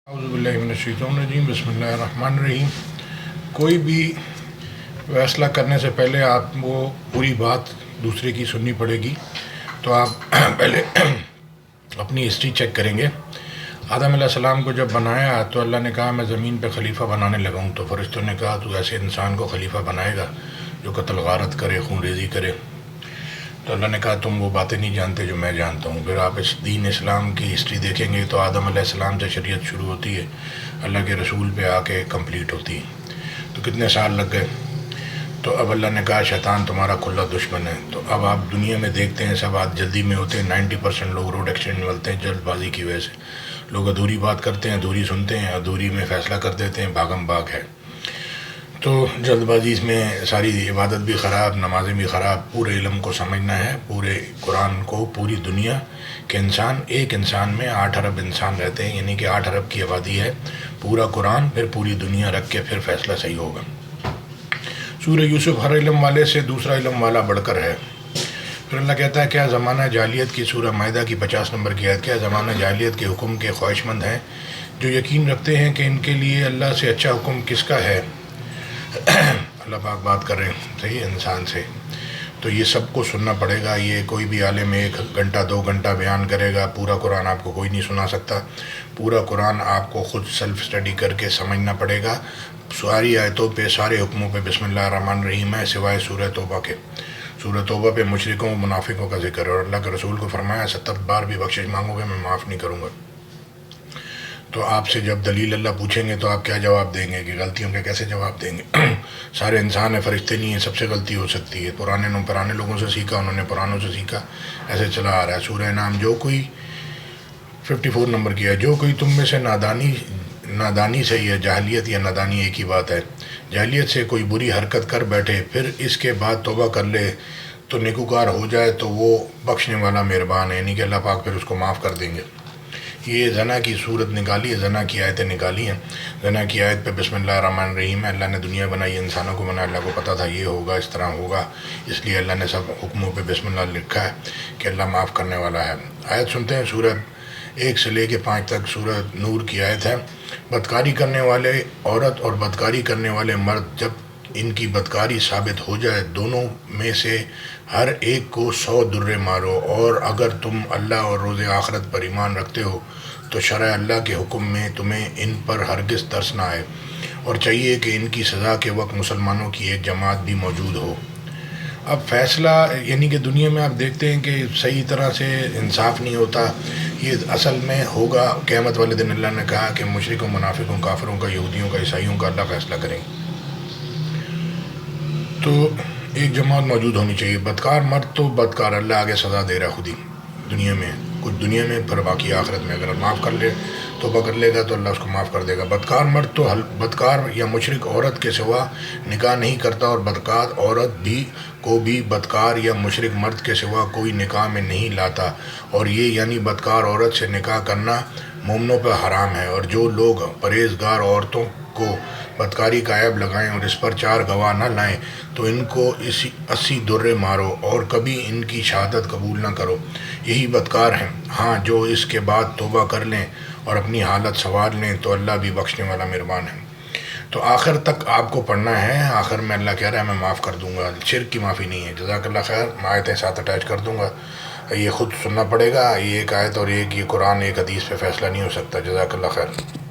اعوذ باللہ من الشیطان الرجیم، بسم اللہ الرحمن الرحیم۔ کوئی بھی فیصلہ کرنے سے پہلے آپ کو پوری بات دوسرے کی سننی پڑے گی۔ تو آپ پہلے اپنی ہسٹری چیک کریں گے۔ آدم علیہ السلام کو جب بنایا تو اللہ نے کہا میں زمین پہ خلیفہ بنانے لگا ہوں، تو فرشتوں نے کہا تو ایسے انسان کو خلیفہ بنائے گا جو قتل غارت کرے، خون ریزی کرے؟ تو اللہ نے کہا تم وہ باتیں نہیں جانتے جو میں جانتا ہوں۔ پھر آپ اس دین اسلام کی ہسٹری دیکھیں گے تو آدم علیہ السلام سے شریعت شروع ہوتی ہے، اللہ کے رسول پہ آ کے کمپلیٹ ہوتی ہے۔ تو کتنے سال لگ گئے؟ تو اب اللہ نے کہا شیطان تمہارا کھلا دشمن ہے۔ تو اب آپ دنیا میں دیکھتے ہیں سب آج جلدی میں ہوتے ہیں، 90% لوگ روڈ ایکسیڈنٹ میں ملتے ہیں جلد بازی کی وجہ سے۔ لوگ ادھوری بات کرتے ہیں، ادھوری سنتے ہیں، ادھوری میں فیصلہ کر دیتے ہیں، بھاگم بھاگ ہے۔ تو جلد بازی میں ساری عبادت بھی خراب، نمازیں بھی خراب۔ پورے علم کو سمجھنا ہے، پورے قرآن کو، پوری دنیا کے انسان، ایک انسان میں 8 ارب انسان رہتے ہیں، یعنی کہ 8 ارب کی آبادی ہے۔ پورا قرآن پھر پوری دنیا رکھ کے پھر فیصلہ صحیح ہوگا۔ سورہ یوسف ہر علم والے سے دوسرا علم والا بڑھ کر ہے۔ پھر اللہ کہتا ہے کیا زمانہ جاہلیت کی، سورہ مائدہ کی 50 نمبر کی آیت، کیا زمانہ جاہلیت کے حکم کے خواہش مند ہیں جو یقین رکھتے ہیں کہ ان کے لیے اللہ سے اچھا حکم کس کا ہے؟ اللہ پاک بات کر رہے ہیں صحیح انسان سے۔ تو یہ سب کو سننا پڑے گا۔ یہ کوئی بھی عالم 1 گھنٹہ 2 گھنٹہ بیان کرے گا، پورا قرآن آپ کو کوئی نہیں سنا سکتا۔ پورا قرآن آپ کو خود سیلف اسٹڈی کر کے سمجھنا پڑے گا۔ ساری آیتوں پہ، سارے حکموں پہ بسم اللہ الرحمن الرحیم ہے، سوائے سورہ توبہ کے۔ سورہ توبہ پہ مشرکوں و منافقوں کا ذکر ہے، اور اللہ کے رسول کو فرمایا 70 بار بھی بخشش مانگو گے میں معاف نہیں کروں گا۔ تو آپ سے جب دلیل اللہ پوچھیں گے تو آپ کیا جواب دیں گے کہ غلطیوں کے کیسے جواب دیں گے؟ سارے انسان ہیں، فرشتے نہیں ہیں، سب سے غلطی ہو سکتی ہے۔ پرانے لوگوں سے سیکھا، انہوں نے پرانوں سے سیکھا، ایسے چلا آ رہا ہے۔ سورہ انعام جو کوئی 54 نمبر کی ہے، جو کوئی تم میں سے نادانی سے یا جاہلیت یا نادانی ایک ہی بات ہے، جاہلیت سے کوئی بری حرکت کر بیٹھے پھر اس کے بعد توبہ کر لے تو نیکوکار ہو جائے تو وہ بخشنے والا مہربان ہے، یعنی کہ اللہ پاک پھر اس کو معاف کر دیں گے۔ یہ زنا کی صورت نکالی ہے، زنا کی آیتیں نکالی ہیں۔ زنا کی آیت پہ بسم اللہ الرحمن الرحیم ہے۔ اللہ نے دنیا بنائی، انسانوں کو بنایا، اللہ کو پتہ تھا یہ ہوگا، اس طرح ہوگا، اس لیے اللہ نے سب حکموں پہ بسم اللہ لکھا ہے کہ اللہ معاف کرنے والا ہے۔ آیت سنتے ہیں، سورہ 1 سے لے کے 5 تک سورہ نور کی آیت ہے۔ بدکاری کرنے والے عورت اور بدکاری کرنے والے مرد جب ان کی بدکاری ثابت ہو جائے، دونوں میں سے ہر ایک کو 100 درے مارو، اور اگر تم اللہ اور روز آخرت پر ایمان رکھتے ہو تو شرع اللہ کے حکم میں تمہیں ان پر ہرگز ترس نہ آئے، اور چاہیے کہ ان کی سزا کے وقت مسلمانوں کی ایک جماعت بھی موجود ہو۔ اب فیصلہ یعنی کہ دنیا میں آپ دیکھتے ہیں کہ صحیح طرح سے انصاف نہیں ہوتا، یہ اصل میں ہوگا قیامت والے دن۔ اللہ نے کہا کہ مشرکوں، منافقوں، کافروں کا، یہودیوں کا، عیسائیوں کا اللہ فیصلہ کریں گے۔ تو ایک جماعت موجود ہونی چاہیے۔ بدکار مرد تو بدکار، اللہ آگے سزا دے رہا خود ہی دنیا میں، کچھ دنیا میں، پھر باقی آخرت میں اگر معاف کر لے، توبہ کر لے گا تو اللہ اس کو معاف کر دے گا۔ بدکار مرد تو بدکار یا مشرک عورت کے سوا نکاح نہیں کرتا، اور بدکار عورت کو بھی بدکار یا مشرک مرد کے سوا کوئی نکاح میں نہیں لاتا، اور یہ یعنی بدکار عورت سے نکاح کرنا مومنوں پر حرام ہے۔ اور جو لوگ پرہیزگار عورتوں کو بدکاری کا عیب لگائیں اور اس پر 4 گواہ نہ لائیں تو ان کو 80 درے مارو، اور کبھی ان کی شہادت قبول نہ کرو، یہی بدکار ہیں۔ ہاں جو اس کے بعد توبہ کر لیں اور اپنی حالت سنوار لیں تو اللہ بھی بخشنے والا مہربان ہے۔ تو آخر تک آپ کو پڑھنا ہے، آخر میں اللہ کہہ رہا ہے میں معاف کر دوں گا، شرک کی معافی نہیں ہے۔ جزاک اللہ خیر، میں آیتیں ساتھ اٹیچ کر دوں گا، یہ خود سننا پڑے گا۔ یہ ایک آیت اور ایک یہ قرآن ایک حدیث پہ فیصلہ نہیں ہو سکتا۔ جزاک اللہ خیر۔